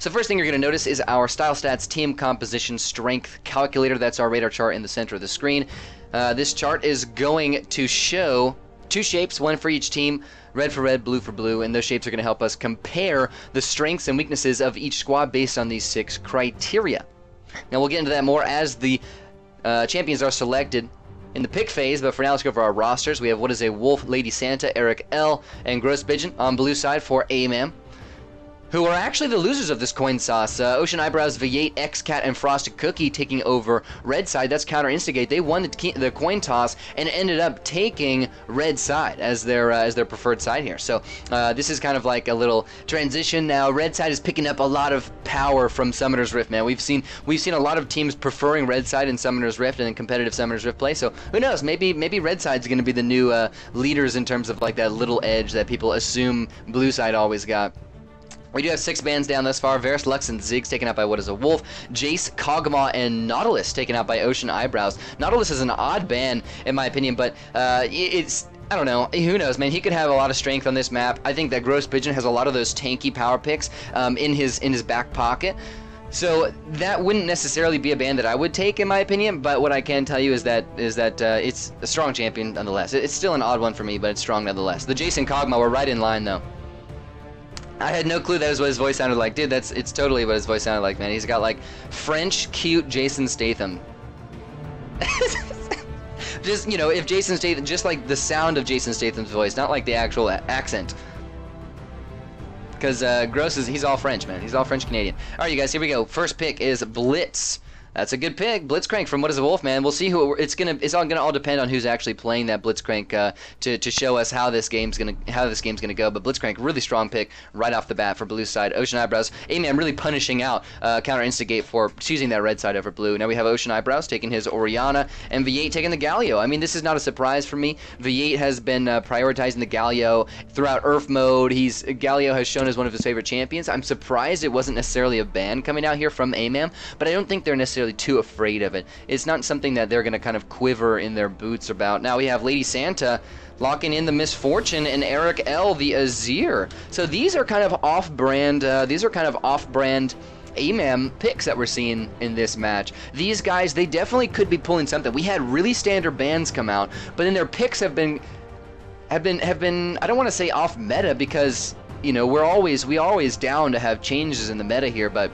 So first thing you're going to notice is our Style Stats Team Composition Strength Calculator. That's our radar chart in the center of the screen. This chart is going to show two shapes, one for each team, red for red, blue for blue, and those shapes are going to help us compare the strengths and weaknesses of each squad based on these 6 criteria. Now we'll get into that more as the champions are selected in the pick phase, but for now let's go over our rosters. We have what is a Wolf, Lady Santa, Eric L, and Gross Pigeon on blue side for AMAM, who are actually the losers of this coin toss. Ocean Eyebrows, V8, X-Cat, and Frosted Cookie taking over red side. That's counter Instigate. They won the coin toss and ended up taking red side as their preferred side here. So this is kind of like a little transition now. Red side is picking up a lot of power from Summoner's Rift, man. We've seen a lot of teams preferring red side in Summoner's Rift and in competitive Summoner's Rift play. So who knows? Maybe red side's going to be the new leaders in terms of like that little edge that people assume blue side always got. We do have 6 bans down thus far. Varus, Lux, and Ziggs taken out by what is a Wolf. Jace, Kog'Maw, and Nautilus taken out by Ocean Eyebrows. Nautilus is an odd ban, in my opinion, but it's... I don't know. Who knows, man? He could have a lot of strength on this map. I think that Gross Pigeon has a lot of those tanky power picks in his back pocket. So that wouldn't necessarily be a ban that I would take, in my opinion, but what I can tell you is that it's a strong champion nonetheless. It's still an odd one for me, but it's strong nonetheless. The Jace and Kog'Maw were right in line, though. I had no clue that was what his voice sounded like. Dude, it's totally what his voice sounded like, man. He's got, like, French, cute Jason Statham. Just, you know, if Jason Statham, just like the sound of Jason Statham's voice, not like the actual accent. Because Gross he's all French, man. He's all French-Canadian. All right, you guys, here we go. First pick is Blitz. That's a good pick. Blitzcrank from What is a Wolf, man. We'll see who it's all gonna all depend on who's actually playing that Blitzcrank to show us how this game's gonna go. But Blitzcrank, really strong pick right off the bat for blue side. Ocean Eyebrows, AMAM really punishing out counter Instigate for choosing that red side over blue. Now we have Ocean Eyebrows taking his Orianna and V8 taking the Galio. I mean, this is not a surprise for me. V8 has been prioritizing the Galio throughout Earth mode. Galio has shown as one of his favorite champions. I'm surprised it wasn't necessarily a ban coming out here from AMAM, but I don't think they're necessarily too afraid of it. It's not something that they're going to kind of quiver in their boots about. Now we have Lady Santa locking in the Misfortune and Eric L, the Azir. So these are kind of off-brand. AMAM picks that we're seeing in this match. These guys, they definitely could be pulling something. We had really standard bans come out, but then their picks have been I don't want to say off meta because, you know, we're always down to have changes in the meta here, but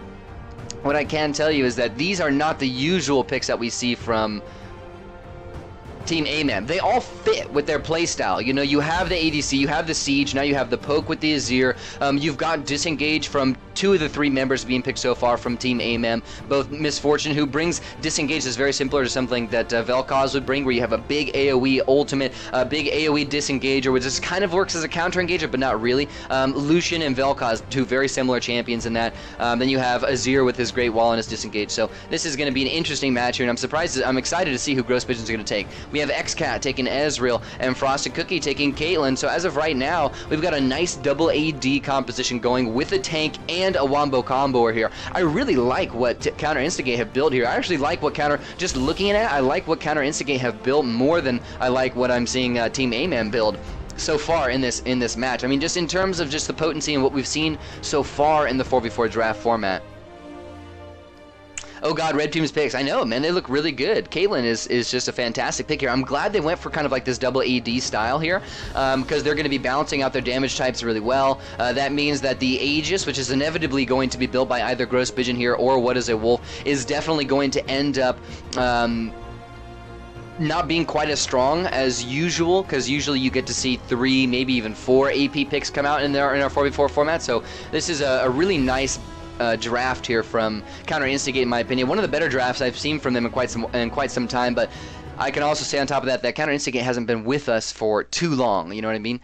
what I can tell you is that these are not the usual picks that we see from Team AMAM. They all fit with their playstyle. You know, you have the ADC, you have the Siege, now you have the Poke with the Azir. You've got Disengage from 2 of the 3 members being picked so far from Team AMAM. Both Misfortune, who brings Disengage, is very similar to something that Vel'Koz would bring, where you have a big AoE ultimate, a big AoE Disengager, which just kind of works as a counter engager, but not really. Lucian and Vel'Koz, 2 very similar champions in that. Then you have Azir with his Great Wall and his Disengage. So this is going to be an interesting match here, and I'm excited to see who Gross Pigeon's going to take. We have X-Cat taking Ezreal and Frosted Cookie taking Caitlyn. So as of right now, we've got a nice double AD composition going with a tank and a Wombo combo here. I really like what Counter Instigate have built here. I actually like what just looking at it, I like what Counter Instigate have built more than I like what I'm seeing Team AMAM build so far in this match. I mean, just in terms of just the potency and what we've seen so far in the 4v4 draft format. Oh god, red team's picks. I know, man, they look really good. Caitlyn is just a fantastic pick here. I'm glad they went for kind of like this double AD style here, because they're going to be balancing out their damage types really well. That means that the Aegis, which is inevitably going to be built by either Gross Pigeon here or What is a Wolf, is definitely going to end up not being quite as strong as usual, because usually you get to see 3, maybe even 4 AP picks come out in our 4v4 format. So this is a really nice draft here from Counter Instigate, in my opinion. One of the better drafts I've seen from them in quite some time. But I can also say on top of that Counter Instigate hasn't been with us for too long. You know what I mean?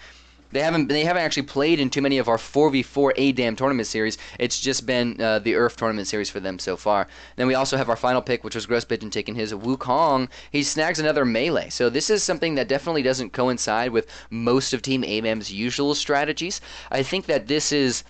They haven't actually played in too many of our 4v4 ADAM tournament series. It's just been the Earth tournament series for them so far. Then we also have our final pick, which was Gross Pigeon taking his Wukong. He snags another melee. So this is something that definitely doesn't coincide with most of Team AMAM's usual strategies. I think that this is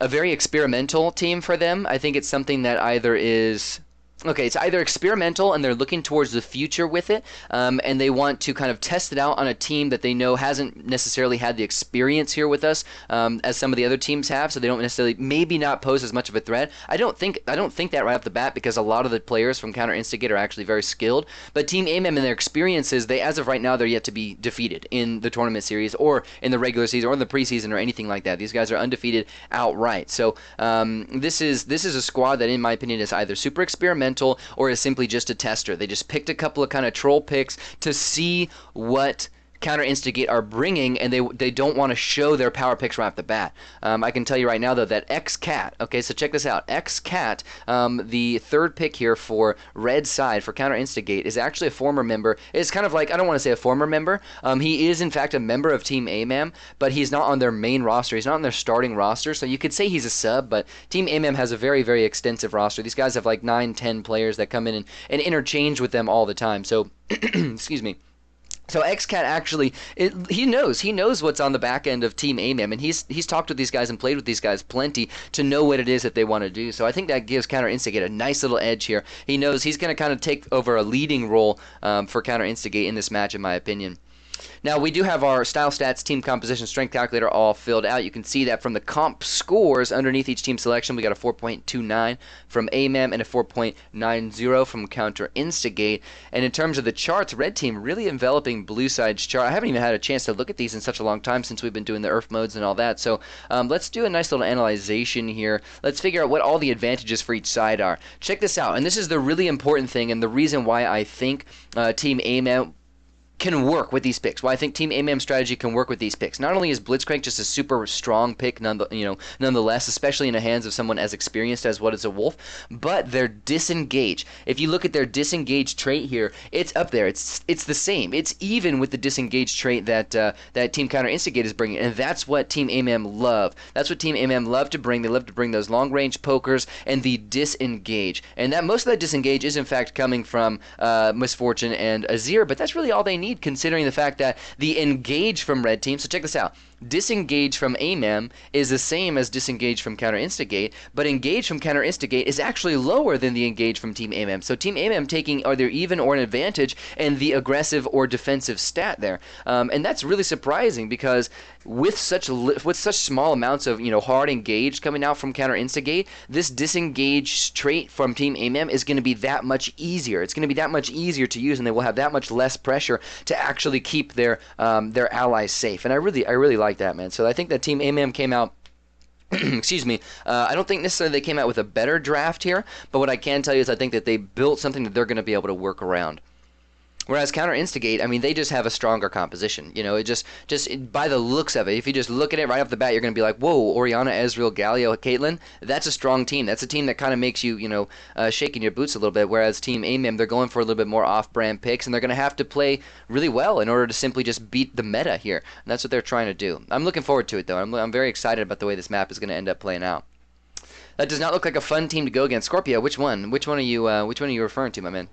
a very experimental team for them. I think it's something that either is Okay, it's either experimental and they're looking towards the future with it, and they want to kind of test it out on a team that they know hasn't necessarily had the experience here with us, as some of the other teams have, so they don't necessarily maybe not pose as much of a threat. I don't think that right off the bat, because a lot of the players from Counter Instigate are actually very skilled. But Team AMAM and their experiences, they as of right now they're yet to be defeated in the tournament series or in the regular season or in the preseason or anything like that. These guys are undefeated outright. So this is a squad that, in my opinion, is either super experimental or is simply just a tester. They just picked a couple of kind of troll picks to see what Counter Instigate are bringing, and they don't want to show their power picks right off the bat. I can tell you right now, though, that XCat, okay, so check this out. XCat, the third pick here for red side for Counter Instigate, is actually a former member. It's kind of like, I don't want to say a former member. He is, in fact, a member of Team AMAM, but he's not on their main roster. He's not on their starting roster, so you could say he's a sub, but Team AMAM has a very, very extensive roster. These guys have like 9-10 players that come in and interchange with them all the time. So, excuse me. So XCat actually, he knows what's on the back end of Team AMAM, and he's talked with these guys and played with these guys plenty to know what it is that they want to do. So I think that gives Counter Instigate a nice little edge here. He knows he's going to kind of take over a leading role for Counter Instigate in this match, in my opinion. Now, we do have our style stats, team composition, strength calculator all filled out. You can see that from the comp scores underneath each team selection. We got a 4.29 from AMAM and a 4.90 from Counter Instigate. And in terms of the charts, red team really enveloping blue side's chart. I haven't even had a chance to look at these in such a long time since we've been doing the ERF modes and all that. So let's do a nice little analyzation here. Let's figure out what all the advantages for each side are. Check this out, and this is the really important thing and the reason why I think Team AMAM can work with these picks. Well, I think Team AMAM strategy can work with these picks. Not only is Blitzcrank just a super strong pick, nonetheless, especially in the hands of someone as experienced as what is a Wolf, but their disengage. If you look at their disengage trait here, it's up there. It's the same. It's even with the disengage trait that that Team Counter Instigate is bringing, and that's what Team AMAM love. That's what Team AMAM love to bring. They love to bring those long range pokers and the disengage, and that most of that disengage is in fact coming from Misfortune and Azir, but that's really all they need, considering the fact that the engage from red team, so check this out, disengage from AMAM is the same as disengage from Counter Instigate, but engage from Counter Instigate is actually lower than the engage from Team AMAM. So Team AMAM taking either even or an advantage in the aggressive or defensive stat there, and that's really surprising because with such small amounts of hard engage coming out from Counter Instigate, this disengage trait from Team AMAM is going to be that much easier. It's going to be that much easier to use, and they will have that much less pressure to actually keep their allies safe. And I really like that, man. So I think that Team AMAM came out excuse me, I don't think necessarily they came out with a better draft here, but what I can tell you is I think that they built something that they're going to be able to work around. Whereas Counter Instigate, I mean, they just have a stronger composition. It just by the looks of it, if you just look at it right off the bat, you're going to be like, whoa, Orianna, Ezreal, Galio, Caitlyn, that's a strong team. That's a team that kind of makes you, shaking your boots a little bit. Whereas Team AMAM, they're going for a little bit more off-brand picks, and they're going to have to play really well in order to simply just beat the meta here. And that's what they're trying to do. I'm looking forward to it, though. I'm very excited about the way this map is going to end up playing out. That does not look like a fun team to go against. Scorpio, which one? Which one are you referring to, my man?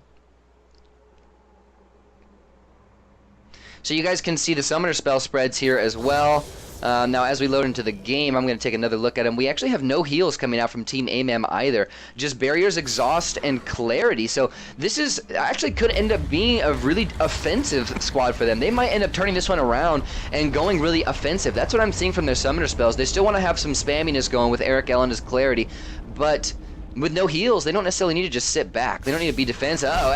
So you guys can see the summoner spell spreads here as well. Now, as we load into the game, I'm going to take another look at them. We actually have no heals coming out from Team AMAM either. Just barriers, exhaust, and clarity. So this is actually could end up being a really offensive squad for them. They might end up turning this one around and going really offensive. That's what I'm seeing from their summoner spells. They still want to have some spamminess going with Eric L and his clarity, but with no heals, they don't necessarily need to just sit back. They don't need to be defensive. Uh-oh,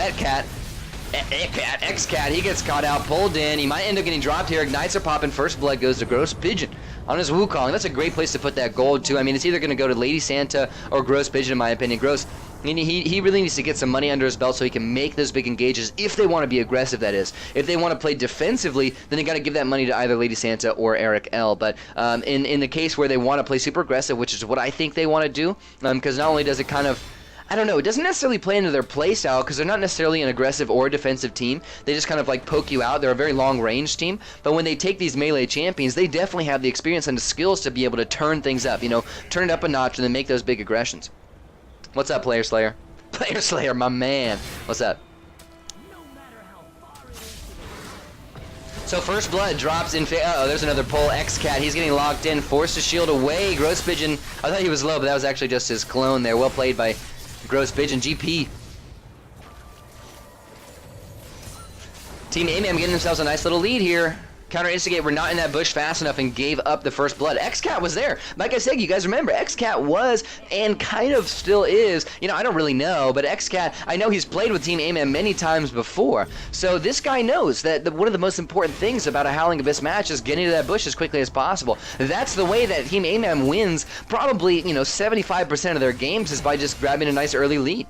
XCat, he gets caught out, pulled in. He might end up getting dropped here. Ignites are popping. First blood goes to Gross Pigeon on his Wukong. That's a great place to put that gold, too. I mean, it's either going to go to Lady Santa or Gross Pigeon, in my opinion. Gross, he really needs to get some money under his belt so he can make those big engages if they want to be aggressive, that is. If they want to play defensively, then they got to give that money to either Lady Santa or Eric L. But in the case where they want to play super aggressive, which is what I think they want to do, because not only does it kind of, I don't know, it doesn't necessarily play into their play style because they're not necessarily an aggressive or defensive team. They just kind of like poke you out. They're a very long range team. But when they take these melee champions, they definitely have the experience and the skills to be able to turn things up, turn it up a notch and then make those big aggressions. What's up, Player Slayer? Player Slayer, my man. What's up? So first blood drops in. Uh-oh, there's another pull. XCat, he's getting locked in. Forced to shield away. Gross Pigeon, I thought he was low, but that was actually just his clone there. Well played by Gross Pigeon. GP Team AMAM getting themselves a nice little lead here. Counter Instigate were not in that bush fast enough and gave up the first blood. XCat was there. Like I said, you guys remember, XCat was and kind of still is. You know, I don't really know, but XCat, I know he's played with Team AMAM many times before. So this guy knows that one of the most important things about a Howling Abyss match is getting to that bush as quickly as possible. That's the way that Team AMAM wins probably, you know, 75% of their games is by just grabbing a nice early lead.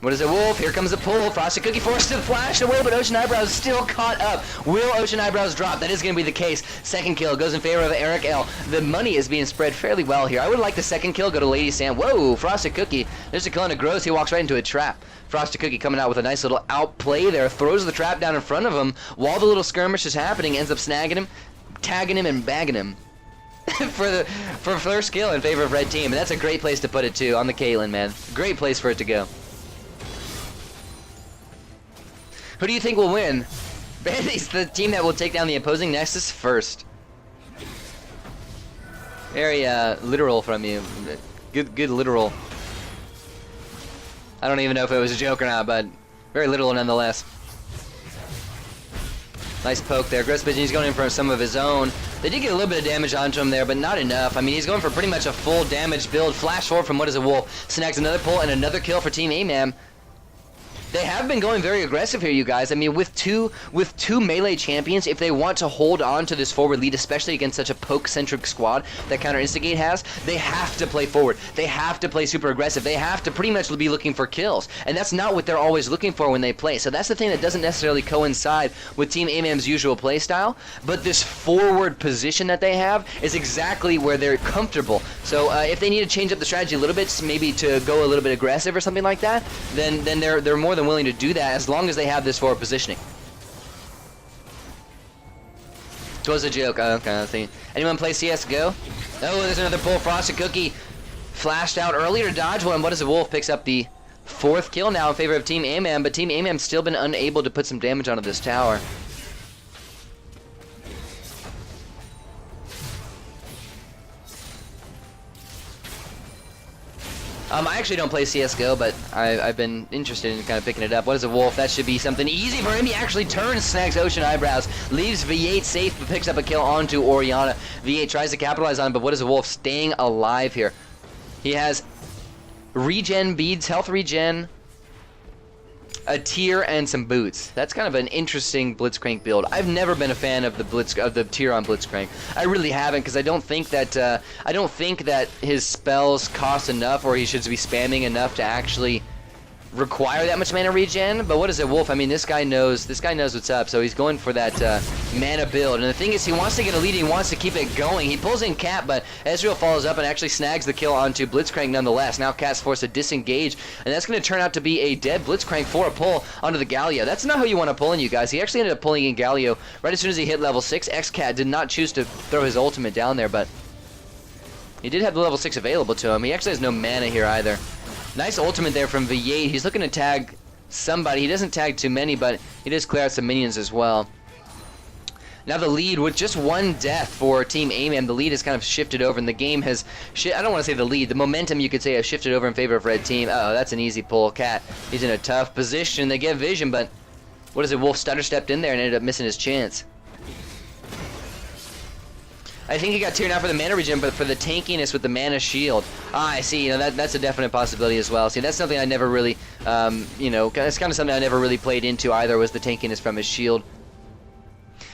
What is it, Wolf? Here comes the pull. Frosted Cookie forced to flash away, but Ocean Eyebrows still caught up. Will Ocean Eyebrows drop? That is going to be the case. Second kill goes in favor of Eric L. The money is being spread fairly well here. I would like the second kill go to Lady Sam. Whoa, Frosted Cookie. There's a kill on a Gross. He walks right into a trap. Frosted Cookie coming out with a nice little outplay there. Throws the trap down in front of him while the little skirmish is happening. Ends up snagging him, tagging him, and bagging him. for first kill in favor of Red Team. And that's a great place to put it, too, on the Caitlyn, man. Great place for it to go. Who do you think will win? Bandy's the team that will take down the opposing Nexus first. Very literal from you. Good literal. I don't even know if it was a joke or not, but very literal nonetheless. Nice poke there. Gross Pigeon, he's going in for some of his own. They did get a little bit of damage onto him there, but not enough. I mean, he's going for pretty much a full damage build. Flash forward from What is a Wolf. Snags another pull and another kill for Team AMAM. They have been going very aggressive here, you guys. I mean, with two melee champions, if they want to hold on to this forward lead, especially against such a poke-centric squad that Counter Instigate has, they have to play forward. They have to play super aggressive. They have to pretty much be looking for kills. And that's not what they're always looking for when they play. So that's the thing that doesn't necessarily coincide with Team AMAM's usual play style. But this forward position that they have is exactly where they're comfortable. So if they need to change up the strategy a little bit, maybe to go a little bit aggressive or something like that, then they're more than willing to do that as long as they have this forward positioning. It was a joke. Okay. Anyone play CSGO? Oh, there's another pull. Frosted Cookie flashed out earlier to dodge one. What is a Wolf? Picks up the fourth kill now in favor of Team AMAM, but Team AMAM's still been unable to put some damage onto this tower. I actually don't play CSGO, but I've been interested in kind of picking it up. What is a Wolf? That should be something easy for him. He actually turns, snags Ocean Eyebrows, leaves V8 safe, but picks up a kill onto Orianna. V8 tries to capitalize on him, but what is a Wolf? Staying alive here. He has regen beads, health regen, a tier, and some boots. That's kind of an interesting Blitzcrank build. I've never been a fan of the tier on Blitzcrank. I really haven't, because I don't think that his spells cost enough, or he should be spamming enough to actually require that much mana regen. But what is it, Wolf? I mean, this guy knows what's up, so he's going for that mana build. And the thing is, he wants to get a lead, he wants to keep it going. He pulls in Cat, but Ezreal follows up and actually snags the kill onto Blitzcrank nonetheless. Now Cat's forced to disengage, and that's going to turn out to be a dead Blitzcrank for a pull onto the Galio. That's not how you want to pull in, you guys. He actually ended up pulling in Galio right as soon as he hit level 6. X-Cat did not choose to throw his ultimate down there, but he did have the level 6 available to him. He actually has no mana here either. Nice ultimate there from V8. He's looking to tag somebody. He doesn't tag too many, but he does clear out some minions as well. Now the lead with just one death for Team AMAM. The lead has kind of shifted over, and the game has... I don't want to say the lead. The momentum, you could say, has shifted over in favor of Red Team. Uh-oh, that's an easy pull. Cat, he's in a tough position. They get vision, but what is it? Wolf stutter stepped in there and ended up missing his chance. I think he got tiered out for the mana regen, but for the tankiness with the mana shield. Ah, I see. You know, that's a definite possibility as well. See, that's something I never really, you know, that's kind of something I never really played into either, was the tankiness from his shield.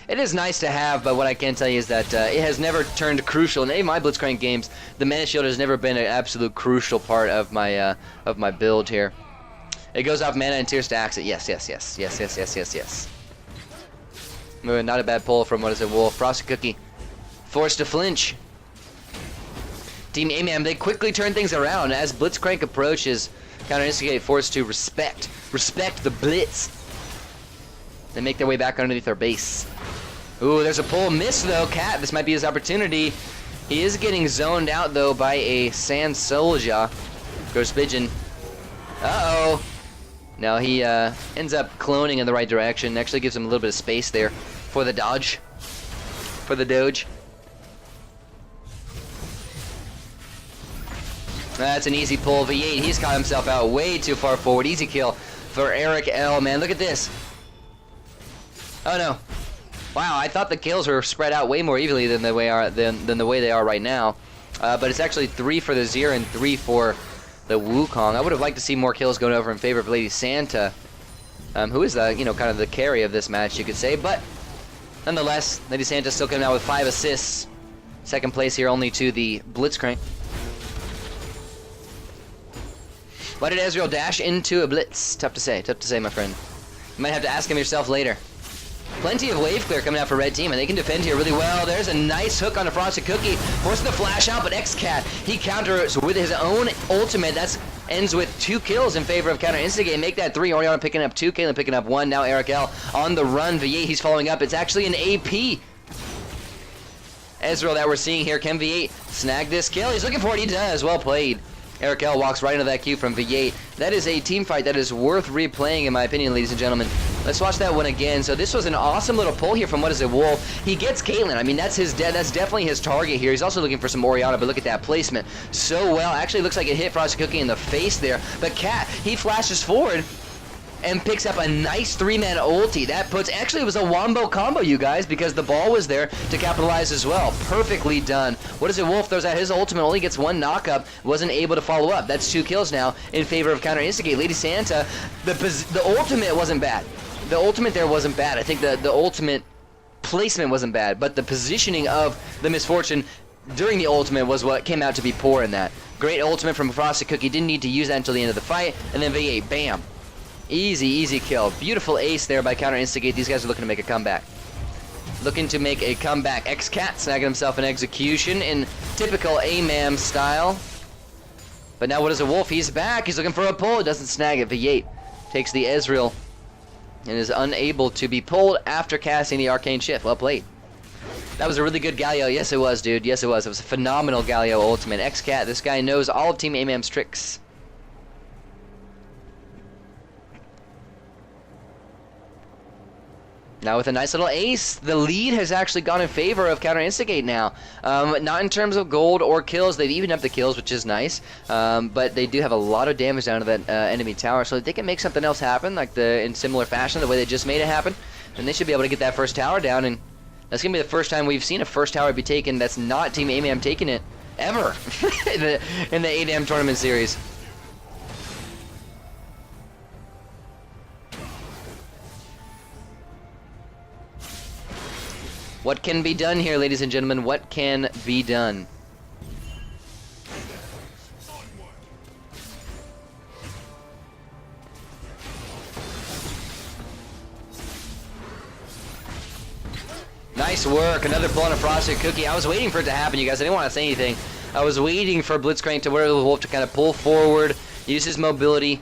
It is nice to have, but what I can tell you is that it has never turned crucial. In any of my Blitzcrank games, the mana shield has never been an absolute crucial part of my build here. It goes off mana and tier stacks it. Yes. Not a bad pull from, what is it, Wolf? Frosted Cookie. Forced to flinch. Team AMAM, they quickly turn things around. As Blitzcrank approaches, Counter Instigate forced to respect the Blitz. They make their way back underneath their base. Ooh, there's a pull. Miss, though. Cat, this might be his opportunity. He is getting zoned out, though, by a Sand Soldier. Gross Pigeon. Uh-oh. Now he ends up cloning in the right direction. Actually gives him a little bit of space there for the dodge. For the doge. That's an easy pull. V8, he's caught himself out way too far forward. Easy kill for Eric L, man. Look at this. Oh no. Wow, I thought the kills were spread out way more evenly than the way they are right now. But it's actually 3 for the Zir and 3 for the Wukong. I would have liked to see more kills going over in favor of Lady Santa, who is the, kind of the carry of this match, you could say. But nonetheless, Lady Santa still coming out with 5 assists. Second place here only to the Blitzcrank. Why did Ezreal dash into a blitz? Tough to say, my friend. You might have to ask him yourself later. Plenty of wave clear coming out for red team, and they can defend here really well. There's a nice hook on a Frosted Cookie. Forces the flash out, but XCat, he counters with his own ultimate. That ends with 2 kills in favor of counter Instigate. Make that 3. Oriana picking up 2, Caitlyn picking up 1. Now Eric L on the run. V8, he's following up. It's actually an AP. Ezreal that we're seeing here. Can V8 snag this kill? He's looking for it. He does. Well played. Eric L walks right into that Q from V8. That is a team fight that is worth replaying, in my opinion, ladies and gentlemen. Let's watch that one again. So this was an awesome little pull here from What Is It Wolf. He gets Caitlyn. I mean, that's definitely his target here. He's also looking for some Oriana, but look at that placement. So well. Actually, looks like it hit Frosted Cookie in the face there. But Cat, he flashes forward and picks up a nice 3-man ulti. That puts, actually it was a wombo combo, you guys, because the ball was there to capitalize as well. Perfectly done. What is it? Wolf throws out his ultimate, only gets 1 knockup, wasn't able to follow up. That's 2 kills now in favor of counter Instigate. Lady Santa, the ultimate wasn't bad. The ultimate there wasn't bad. I think the ultimate placement wasn't bad, but the positioning of the Misfortune during the ultimate was what came out to be poor in that. Great ultimate from Frosted Cookie, didn't need to use that until the end of the fight, and then V8, bam. Easy kill. Beautiful ace there by counter Instigate. These guys are looking to make a comeback. Looking to make a comeback. XCat snagging himself an execution in typical AMAM style. But now What Is a Wolf? He's back. He's looking for a pull. Doesn't snag it. V8 takes the Ezreal and is unable to be pulled after casting the Arcane Shift. Well played. That was a really good Galio. Yes, it was, dude. Yes, it was. It was a phenomenal Galio ultimate. XCat, this guy knows all of Team AMAM's tricks. Now with a nice little ace, the lead has actually gone in favor of counter Instigate now. Not in terms of gold or kills. They've evened up the kills, which is nice. But they do have a lot of damage down to that enemy tower, so if they can make something else happen, like in similar fashion, the way they just made it happen, then they should be able to get that first tower down. And that's going to be the first time we've seen a first tower be taken that's not Team AMAM taking it ever in the ADM tournament series. What can be done here, ladies and gentlemen? What can be done? Nice work. Another pull on a Frosted Cookie. I was waiting for it to happen, you guys. I didn't want to say anything. I was waiting for Blitzcrank to wear the Wolf to kind of pull forward, use his mobility,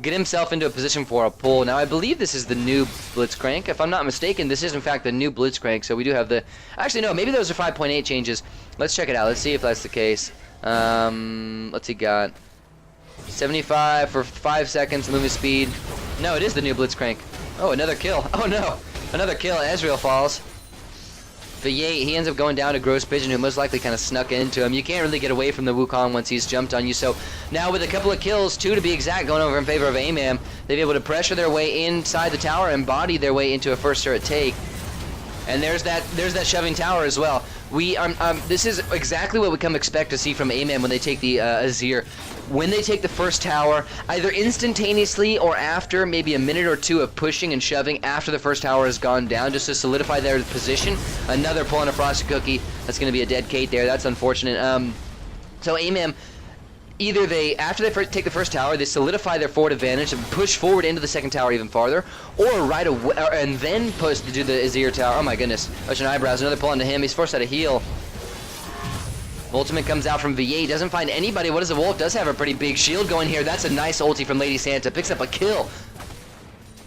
get himself into a position for a pull. Now, I believe this is the new Blitzcrank. If I'm not mistaken, this is, in fact, the new Blitzcrank. So we do have the... Actually, no, maybe those are 5.8 changes. Let's check it out. Let's see if that's the case. Let's see, got 75 for 5 seconds, movement speed. No, it is the new Blitzcrank. Oh, another kill. Oh, no. Another kill. Ezreal falls. V8, he ends up going down to Gross Pigeon, who most likely kind of snuck into him. You can't really get away from the Wukong once he's jumped on you. So now with a couple of kills, 2 to be exact, going over in favor of AMAM, they've been able to pressure their way inside the tower and body their way into a first turret take. And there's that shoving tower as well. This is exactly what we come expect to see from AMAM when they take the Azir. When they take the first tower, either instantaneously or after maybe a minute or 2 of pushing and shoving after the first tower has gone down, just to solidify their position. Another pull on a Frosted Cookie. That's going to be a dead Kate there. That's unfortunate. So AMAM, either after they take the first tower, they solidify their forward advantage and push forward into the second tower even farther, or right away, and then push to do the Azir tower. Oh my goodness. Ocean Eyebrows, another pull onto him. He's forced out a heal. Ultimate comes out from V8, doesn't find anybody. What is the Wolf? Does have a pretty big shield going here. That's a nice ulti from Lady Santa. Picks up a kill.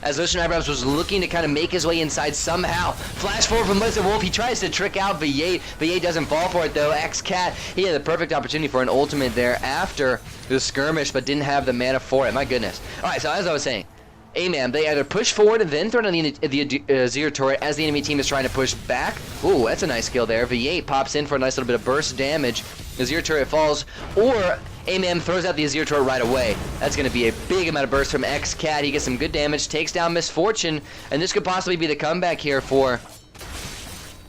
As Ocean Eyebrows was looking to kind of make his way inside somehow. Flash forward from Blizzard Wolf. He tries to trick out V8. V8 doesn't fall for it though. XCat, he had the perfect opportunity for an ultimate there after the skirmish, but didn't have the mana for it. My goodness. Alright, so as I was saying, AMAM, they either push forward and then throw down the Azir turret as the enemy team is trying to push back. Ooh, that's a nice kill there. V8 pops in for a nice little bit of burst damage. Azir turret falls. Or AMAM throws out the Azir turret right away. That's going to be a big amount of burst from XCat. He gets some good damage, takes down Misfortune, and this could possibly be the comeback here for...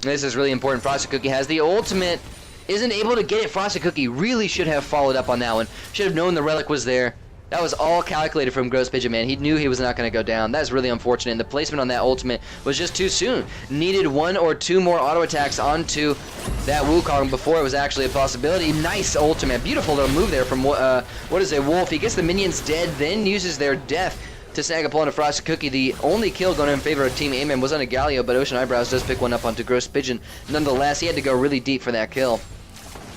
This is really important. Frosted Cookie has the ultimate. Isn't able to get it. Frosted Cookie really should have followed up on that one. Should have known the relic was there. That was all calculated from Gross Pigeon, man. He knew he was not going to go down. That's really unfortunate. And the placement on that ultimate was just too soon. Needed 1 or 2 more auto attacks onto that Wukong before it was actually a possibility. Nice ultimate. Beautiful little move there from, what is it, Wolf. He gets the minions dead, then uses their death to snag a pull on a Frosted Cookie. The only kill going in favor of Team AMAM was on a Galio, but Ocean Eyebrows does pick one up onto Gross Pigeon. Nonetheless, he had to go really deep for that kill.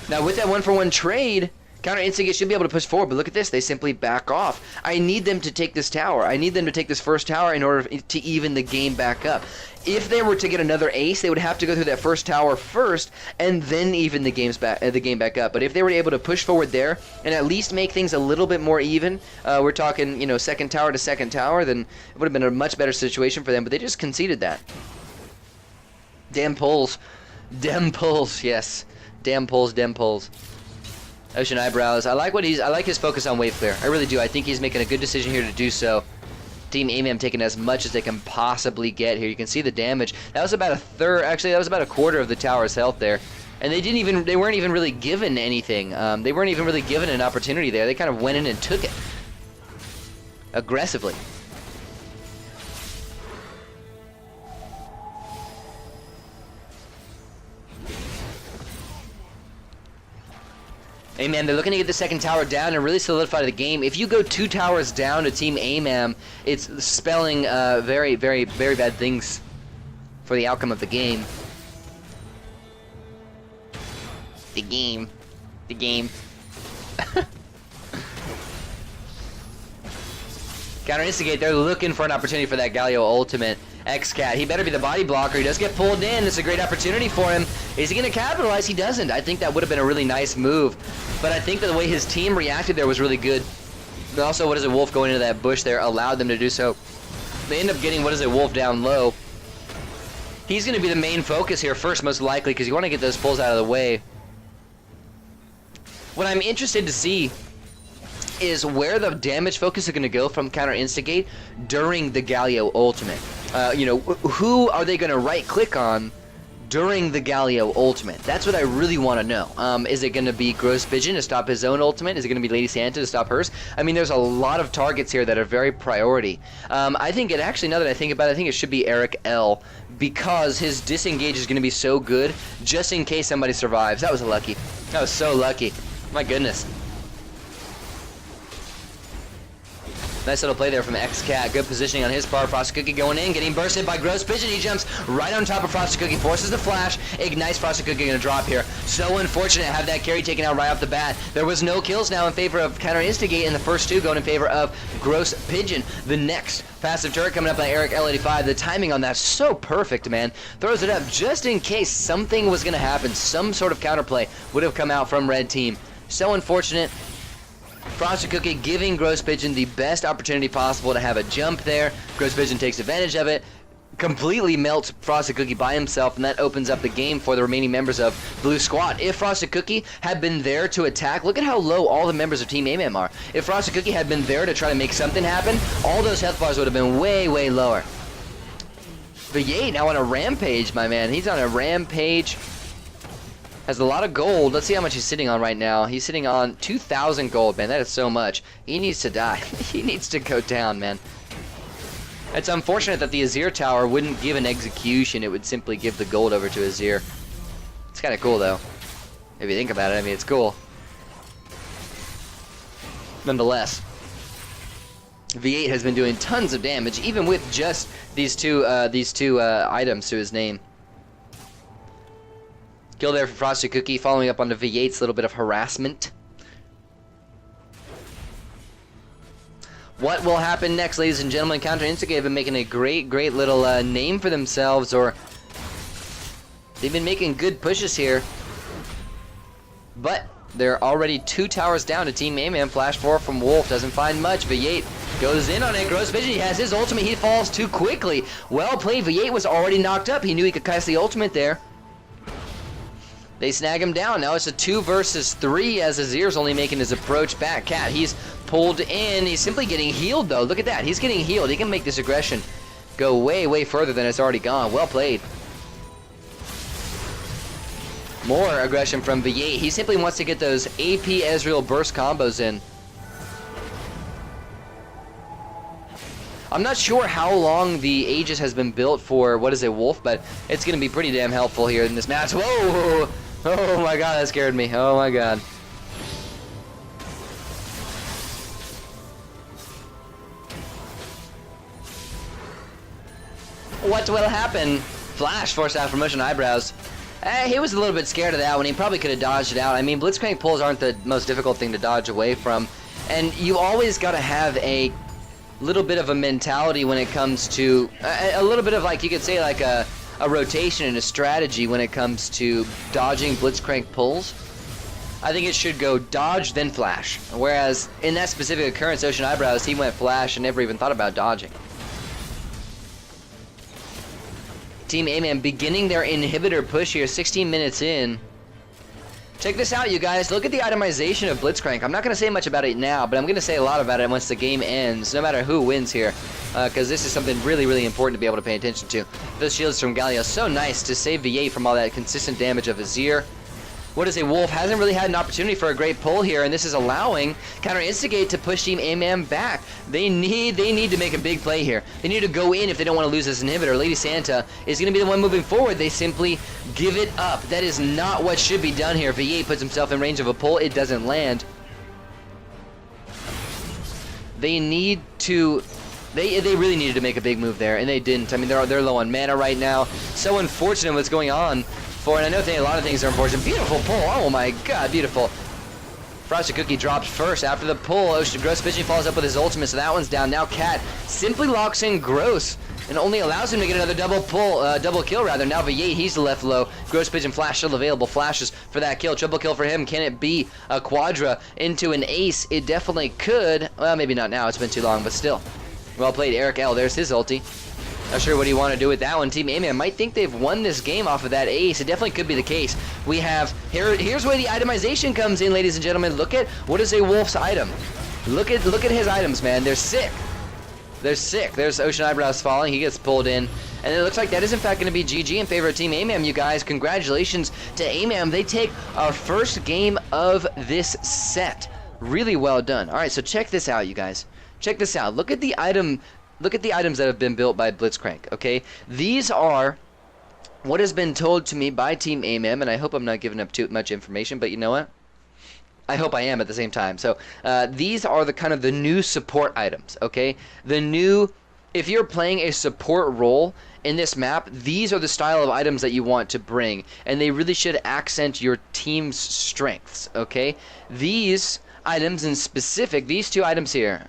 Now, with that 1-for-1 trade, Counter Instigate should be able to push forward, but look at this. They simply back off. I need them to take this tower. I need them to take this first tower in order to even the game back up. If they were to get another ace, they would have to go through that first tower first, and then even the game back up. But if they were able to push forward there and at least make things a little bit more even, we're talking, you know, second tower to second tower, then it would have been a much better situation for them. But they just conceded that. Damn pulls. Dem pulls, yes. Damn pulls, dem pulls. Ocean Eyebrows. I like his focus on wave clear. I really do. I think he's making a good decision here to do so. Team AMAM taking as much as they can possibly get here. You can see the damage. That was about a third. Actually, that was about a quarter of the tower's health there. And they weren't even really given anything. They weren't even really given an opportunity there. They kind of went in and took it aggressively. Hey man, they're looking to get the second tower down and really solidify the game. If you go 2 towers down to Team AMAM, it's spelling very, very, very bad things for the outcome of the game. The game. Counter Instigate, they're looking for an opportunity for that Galio ultimate. XCat, he better be the body blocker. He does get pulled in. It's a great opportunity for him. Is he going to capitalize? He doesn't. I think that would have been a really nice move. But I think that the way his team reacted there was really good. But also, what is it, Wolf going into that bush there allowed them to do so. They end up getting, what is it, Wolf down low. He's going to be the main focus here first, most likely, because you want to get those pulls out of the way. What I'm interested to see is where the damage focus is going to go from Counter Instigate during the Galio ultimate. You know, who are they going to right-click on during the Galio ultimate? That's what I really want to know. Is it going to be Gross Pigeon to stop his own ultimate? Is it going to be Lady Santa to stop hers? I mean, there's a lot of targets here that are very priority. I think it actually, now that I think about it, I think it should be Eric L. because his disengage is going to be so good just in case somebody survives. That was lucky. That was so lucky. My goodness. Nice little play there from XCat. Good positioning on his part. Frosted Cookie going in, getting bursted by Gross Pigeon. He jumps right on top of Frosted Cookie, forces the flash. Ignites Frosted Cookie, going to drop here. So unfortunate to have that carry taken out right off the bat. There was no kills now in favor of Counter Instigate, and the first 2 going in favor of Gross Pigeon. The next passive turret coming up by Eric L85. The timing on that so perfect, man. Throws it up just in case something was going to happen. Some sort of counterplay would have come out from Red Team. So unfortunate. Frosted Cookie giving Gross Pigeon the best opportunity possible to have a jump there. Gross Pigeon takes advantage of it, completely melts Frosted Cookie by himself, and that opens up the game for the remaining members of Blue Squad. If Frosted Cookie had been there to attack, look at how low all the members of Team AMAM are. If Frosted Cookie had been there to try to make something happen, all those health bars would have been way, way lower. Viet now on a rampage, my man. He's on a rampage. Has a lot of gold. Let's see how much he's sitting on right now. He's sitting on 2,000 gold, man. That is so much. He needs to die. He needs to go down, man. It's unfortunate that the Azir Tower wouldn't give an execution. It would simply give the gold over to Azir. It's kind of cool, though. If you think about it, I mean, it's cool. Nonetheless, V8 has been doing tons of damage, even with just these two items to his name. Kill there for Frosted Cookie, following up on the V8's little bit of harassment. What will happen next, ladies and gentlemen? Counter Instigate have been making a great, great little name for themselves, or they've been making good pushes here. But they're already 2 towers down to Team AMAM. Flash 4 from Wolf doesn't find much. V8 goes in on it. Gross Pigeon, he has his ultimate. He falls too quickly. Well played. V8 was already knocked up. He knew he could cast the ultimate there. They snag him down. Now it's a 2 versus 3 as Azir's only making his approach back. Cat, he's pulled in. He's simply getting healed, though. Look at that. He's getting healed. He can make this aggression go way, way further than it's already gone. Well played. More aggression from V8. He simply wants to get those AP Ezreal burst combos in. I'm not sure how long the Aegis has been built for, what is it, Wolf, but it's going to be pretty damn helpful here in this match. Whoa! Oh my god, that scared me. Oh my god. What will happen? Flash forced out from motion eyebrows. He was a little bit scared of that one. He probably could have dodged it out. I mean, blitzcrank pulls aren't the most difficult thing to dodge away from. And you always got to have a little bit of a mentality when it comes to a little bit of, like, you could say, like a rotation and a strategy when it comes to dodging blitzcrank pulls. I think it should go dodge then flash, whereas in that specific occurrence, Ocean Eyebrows, he went flash and never even thought about dodging. Team AMAM beginning their inhibitor push here, 16 minutes in. Check this out, you guys. Look at the itemization of Blitzcrank. I'm not going to say much about it now, but I'm going to say a lot about it once the game ends, no matter who wins here, because this is something really, really important to be able to pay attention to. Those shields from Galio, so nice to save V8 from all that consistent damage of Azir. What is a Wolf? Hasn't really had an opportunity for a great pull here, and this is allowing counter Instigate to push Team AMAM back. They need to make a big play here. They need to go in if they don't want to lose this inhibitor. Lady Santa is going to be the one moving forward. They simply give it up. That is not what should be done here. V8 puts himself in range of a pull. It doesn't land. They need to... They really needed to make a big move there, and they didn't. I mean, they're low on mana right now. So unfortunate what's going on. And I know a lot of things are important. Beautiful pull. Oh my god, beautiful. Frosted Cookie drops first after the pull. Gross Pigeon follows up with his ultimate, so that one's down. Now Cat simply locks in Gross and only allows him to get another double kill rather. Now V8, he's left low. Gross Pigeon flash still available. Flashes for that kill. Triple kill for him. Can it be a quadra into an ace? It definitely could. Well, maybe not now. It's been too long, but still. Well played, Eric L. There's his ulti. Not sure what you want to do with that one. Team AMAM might think they've won this game off of that ace. It definitely could be the case. We have here's where the itemization comes in, ladies and gentlemen. Look at what is a Wolf's item. Look at his items, man. They're sick. They're sick. There's Ocean Eyebrows falling. He gets pulled in, and it looks like that is in fact going to be GG in favor of Team AMAM. You guys, congratulations to AMAM. They take our first game of this set. Really well done. All right, so check this out, you guys. Check this out. Look at the item. Look at the items that have been built by Blitzcrank, okay? These are what has been told to me by Team AMAM, and I hope I'm not giving up too much information, but you know what? I hope I am at the same time. So these are the kind of the new support items, okay? The new, if you're playing a support role in this map, these are the style of items that you want to bring, and they really should accent your team's strengths, okay? These items in specific, these two items here,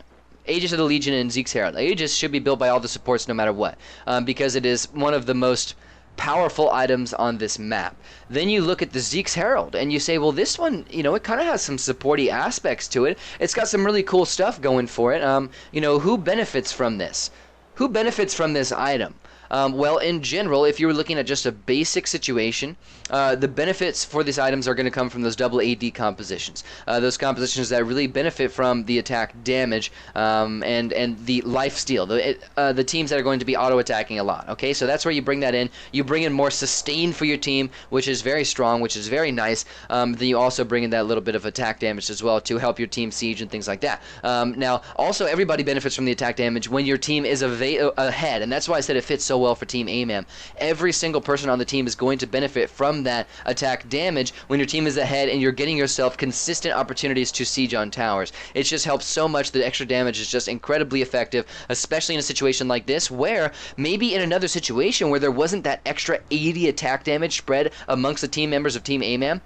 Aegis of the Legion and Zeke's Herald. Aegis should be built by all the supports no matter what, because it is one of the most powerful items on this map. Then you look at the Zeke's Herald and you say, well, this one, you know, it kind of has some supporty aspects to it. It's got some really cool stuff going for it. You know, who benefits from this? Who benefits from this item? Well, in general, if you were looking at just a basic situation, the benefits for these items are going to come from those double AD compositions. Those compositions that really benefit from the attack damage and the lifesteal. The teams that are going to be auto-attacking a lot. Okay, so that's where you bring that in. You bring in more sustain for your team, which is very strong, which is very nice. Then you also bring in that little bit of attack damage as well to help your team siege and things like that. Now, also, everybody benefits from the attack damage when your team is ahead, and that's why I said it fits so well for Team AMAM. Every single person on the team is going to benefit from that attack damage when your team is ahead and you're getting yourself consistent opportunities to siege on towers. It just helps so much. The extra damage is just incredibly effective, especially in a situation like this where maybe in another situation where there wasn't that extra 80 attack damage spread amongst the team members of Team AMAM,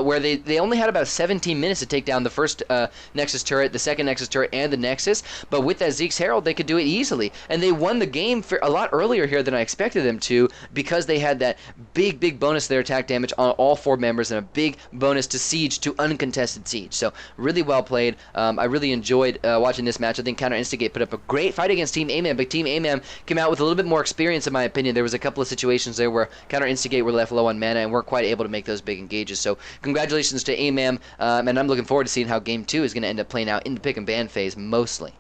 where they only had about 17 minutes to take down the first Nexus turret, the second Nexus turret, and the Nexus, but with that Zeke's Herald they could do it easily, and they won the game for a lot earlier here here than I expected them to, because they had that big bonus to their attack damage on all 4 members and a big bonus to siege, to uncontested siege. So really well played. I really enjoyed watching this match. I think Counter Instigate put up a great fight against Team AMAM, but Team AMAM came out with a little bit more experience, in my opinion. There was a couple of situations there where Counter Instigate were left low on mana and weren't quite able to make those big engages. So congratulations to AMAM, and I'm looking forward to seeing how Game 2 is going to end up playing out in the pick and ban phase mostly.